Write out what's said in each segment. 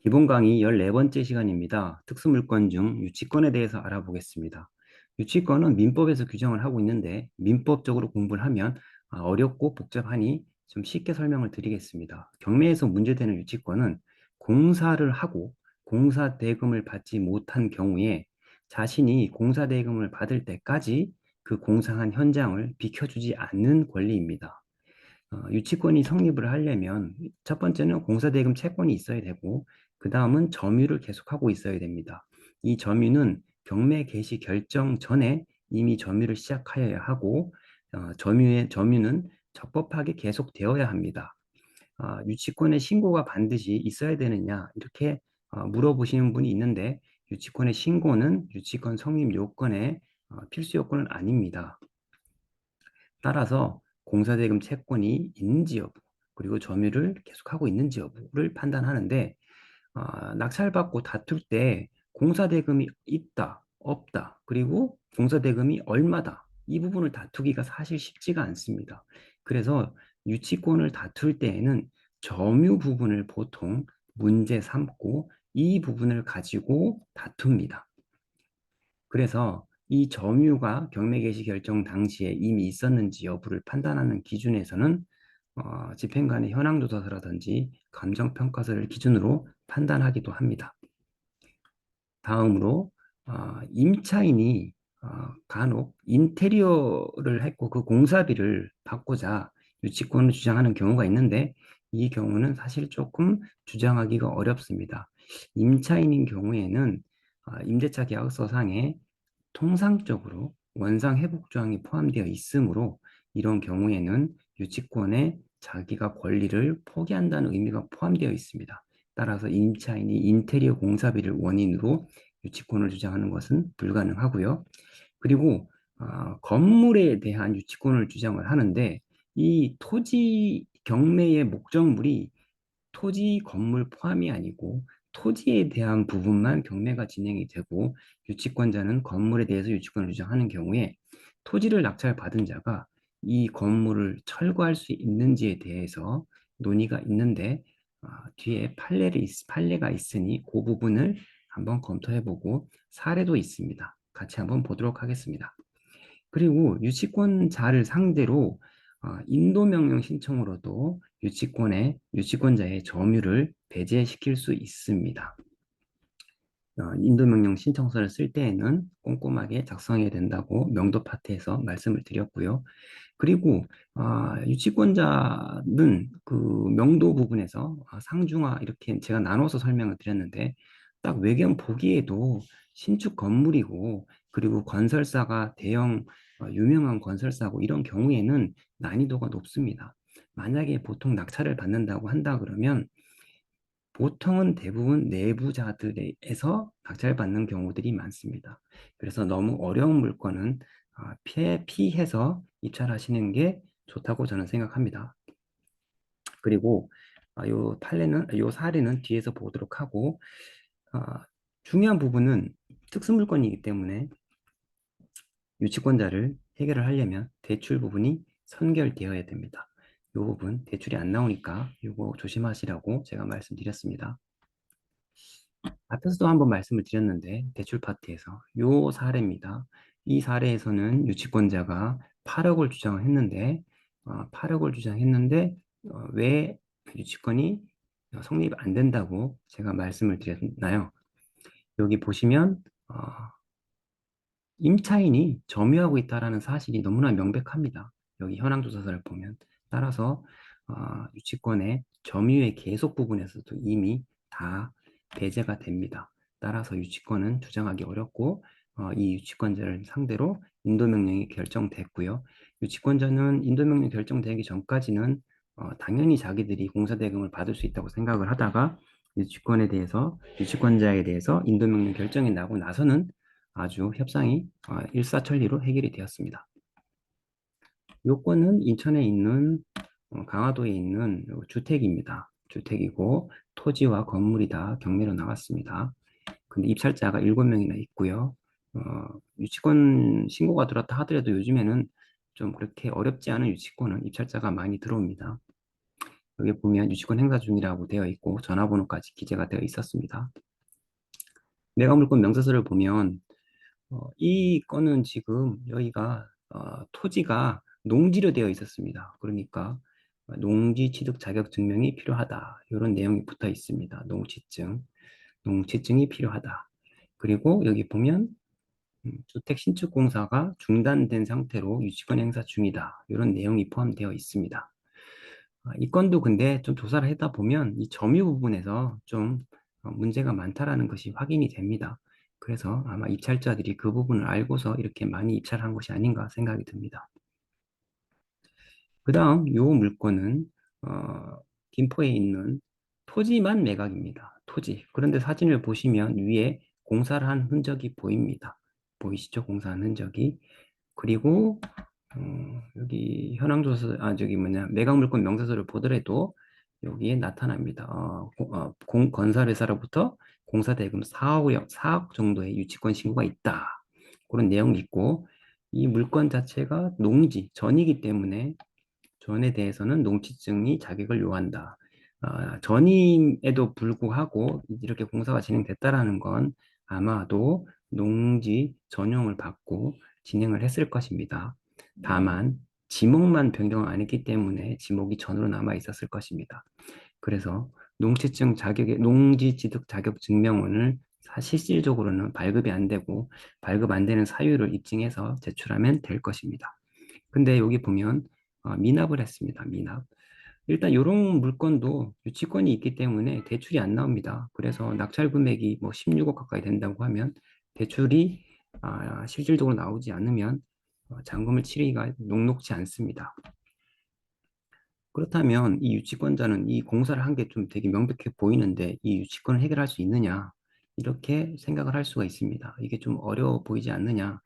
기본 강의 14번째 시간입니다. 특수물권 중 유치권에 대해서 알아보겠습니다. 유치권은 민법에서 규정을 하고 있는데 민법적으로 공부를 하면 어렵고 복잡하니 좀 쉽게 설명을 드리겠습니다. 경매에서 문제되는 유치권은 공사를 하고 공사 대금을 받지 못한 경우에 자신이 공사 대금을 받을 때까지 그 공사한 현장을 비켜주지 않는 권리입니다. 유치권이 성립을 하려면 첫 번째는 공사대금 채권이 있어야 되고 그 다음은 점유를 계속하고 있어야 됩니다. 이 점유는 경매 개시 결정 전에 이미 점유를 시작하여야 하고 점유는 적법하게 계속되어야 합니다. 유치권의 신고가 반드시 있어야 되느냐 이렇게 물어보시는 분이 있는데 유치권의 신고는 유치권 성립 요건의 필수 요건은 아닙니다. 따라서 공사대금 채권이 있는지 여부, 그리고 점유를 계속하고 있는지 여부를 판단하는데 낙찰받고 다툴 때 공사대금이 있다, 없다, 그리고 공사대금이 얼마다 이 부분을 다투기가 사실 쉽지가 않습니다. 그래서 유치권을 다툴 때에는 점유 부분을 보통 문제 삼고 이 부분을 가지고 다툽니다. 그래서 이 점유가 경매 개시 결정 당시에 이미 있었는지 여부를 판단하는 기준에서는 집행관의 현황조사서라든지 감정평가서를 기준으로 판단하기도 합니다. 다음으로 임차인이 간혹 인테리어를 했고 그 공사비를 받고자 유치권을 주장하는 경우가 있는데 이 경우는 사실 조금 주장하기가 어렵습니다. 임차인인 경우에는 임대차 계약서상에 통상적으로 원상 회복 조항이 포함되어 있으므로 이런 경우에는 유치권에 자기가 권리를 포기한다는 의미가 포함되어 있습니다. 따라서 임차인이 인테리어 공사비를 원인으로 유치권을 주장하는 것은 불가능하고요. 그리고 건물에 대한 유치권을 주장을 하는데 이 토지 경매의 목적물이 토지 건물 포함이 아니고 토지에 대한 부분만 경매가 진행이 되고 유치권자는 건물에 대해서 유치권을 주장하는 경우에 토지를 낙찰받은 자가 이 건물을 철거할 수 있는지에 대해서 논의가 있는데 뒤에 판례가 있으니 그 부분을 한번 검토해보고 사례도 있습니다. 같이 한번 보도록 하겠습니다. 그리고 유치권자를 상대로 인도명령 신청으로도 유치권자의 점유를 배제시킬 수 있습니다. 인도명령 신청서를 쓸 때에는 꼼꼼하게 작성해야 된다고 명도 파트에서 말씀을 드렸고요. 그리고 유치권자는 그 명도 부분에서 상중하 이렇게 제가 나눠서 설명을 드렸는데 딱 외경 보기에도 신축 건물이고 그리고 건설사가 대형 유명한 건설사고 이런 경우에는 난이도가 높습니다. 만약에 보통 낙찰을 받는다고 한다 그러면 보통은 대부분 내부자들에서 낙찰받는 경우들이 많습니다. 그래서 너무 어려운 물건은 피해서 입찰하시는 게 좋다고 저는 생각합니다. 그리고 요 사례는 뒤에서 보도록 하고 중요한 부분은 특수물건이기 때문에 유치권자를 해결을 하려면 대출 부분이 선결되어야 됩니다. 이 부분 대출이 안 나오니까 이거 조심하시라고 제가 말씀드렸습니다. 앞에서도 한번 말씀을 드렸는데 대출 파트에서 요 사례입니다. 이 사례에서는 유치권자가 8억을 주장을 했는데 8억을 주장했는데 왜 유치권이 성립 안 된다고 제가 말씀을 드렸나요? 여기 보시면 임차인이 점유하고 있다는 사실이 너무나 명백합니다. 여기 현황조사서를 보면. 따라서 유치권의 점유의 계속 부분에서도 이미 다 배제가 됩니다. 따라서 유치권은 주장하기 어렵고 이 유치권자를 상대로 인도명령이 결정됐고요. 유치권자는 인도명령 결정되기 전까지는 당연히 자기들이 공사대금을 받을 수 있다고 생각을 하다가 유치권자에 대해서 인도명령 결정이 나고 나서는 아주 협상이 일사천리로 해결이 되었습니다. 요건은 인천에 있는 강화도에 있는 주택입니다. 주택이고 토지와 건물이 다 경매로 나왔습니다. 근데 입찰자가 7명이나 있고요. 유치권 신고가 들어왔다 하더라도 요즘에는 좀 그렇게 어렵지 않은 유치권은 입찰자가 많이 들어옵니다. 여기 보면 유치권 행사 중이라고 되어 있고 전화번호까지 기재가 되어 있었습니다. 매각물권 명세서를 보면 이 건은 지금 여기가 토지가 농지로 되어 있었습니다. 그러니까 농지 취득 자격 증명이 필요하다. 이런 내용이 붙어 있습니다. 농지증이 필요하다. 그리고 여기 보면 주택 신축 공사가 중단된 상태로 유치권 행사 중이다. 이런 내용이 포함되어 있습니다. 이 건도 근데 좀 조사를 하다 보면 이 점유 부분에서 좀 문제가 많다라는 것이 확인이 됩니다. 그래서 아마 입찰자들이 그 부분을 알고서 이렇게 많이 입찰한 것이 아닌가 생각이 듭니다. 그 다음 요 물건은 김포에 있는 토지만 매각입니다. 토지. 그런데 사진을 보시면 위에 공사를 한 흔적이 보입니다. 보이시죠? 공사한 흔적이. 그리고 여기 현황조사, 저기 뭐냐, 매각물권 명세서를 보더라도 여기에 나타납니다. 건설회사로부터 공사대금 4억 정도의 유치권 신고가 있다. 그런 내용이 있고, 이 물건 자체가 농지, 전이기 때문에 전에 대해서는 농지증이 자격을 요한다. 전임에도 불구하고 이렇게 공사가 진행됐다라는 건 아마도 농지 전용을 받고 진행을 했을 것입니다. 다만 지목만 변경 안 했기 때문에 지목이 전으로 남아 있었을 것입니다. 그래서 농지취득 자격 증명원을 실질적으로는 발급이 안 되고 발급 안 되는 사유를 입증해서 제출하면 될 것입니다. 근데 여기 보면 미납을 했습니다. 미납. 일단 이런 물건도 유치권이 있기 때문에 대출이 안 나옵니다. 그래서 낙찰 금액이 뭐 16억 가까이 된다고 하면 대출이 실질적으로 나오지 않으면 잔금을 치르기가 녹록지 않습니다. 그렇다면 이 유치권자는 이 공사를 한 게 좀 되게 명백해 보이는데 이 유치권을 해결할 수 있느냐? 이렇게 생각을 할 수가 있습니다. 이게 좀 어려워 보이지 않느냐?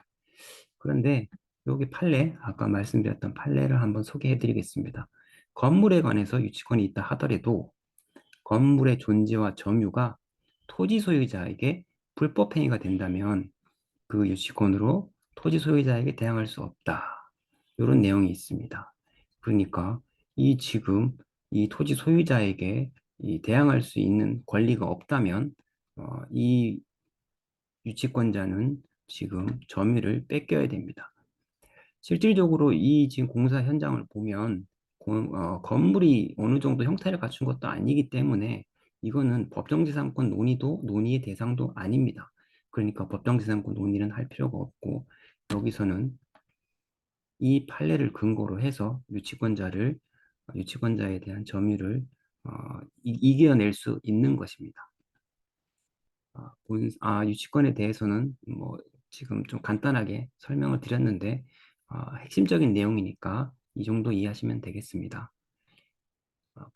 그런데 여기 판례, 아까 말씀드렸던 판례를 한번 소개해 드리겠습니다. 건물에 관해서 유치권이 있다 하더라도 건물의 존재와 점유가 토지 소유자에게 불법 행위가 된다면 그 유치권으로 토지 소유자에게 대항할 수 없다. 이런 내용이 있습니다. 그러니까 지금 이 토지 소유자에게 대항할 수 있는 권리가 없다면 이 유치권자는 지금 점유를 뺏겨야 됩니다. 실질적으로 이 지금 공사 현장을 보면 건물이 어느 정도 형태를 갖춘 것도 아니기 때문에 이거는 법정지상권 논의의 대상도 아닙니다. 그러니까 법정지상권 논의는 할 필요가 없고 여기서는 이 판례를 근거로 해서 유치권자에 대한 점유를 어, 이겨낼 수 있는 것입니다. 유치권에 대해서는 뭐 지금 좀 간단하게 설명을 드렸는데 핵심적인 내용이니까 이 정도 이해하시면 되겠습니다.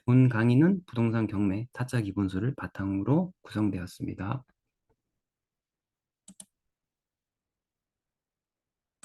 본 강의는 부동산 경매 타짜 기본소를 바탕으로 구성되었습니다.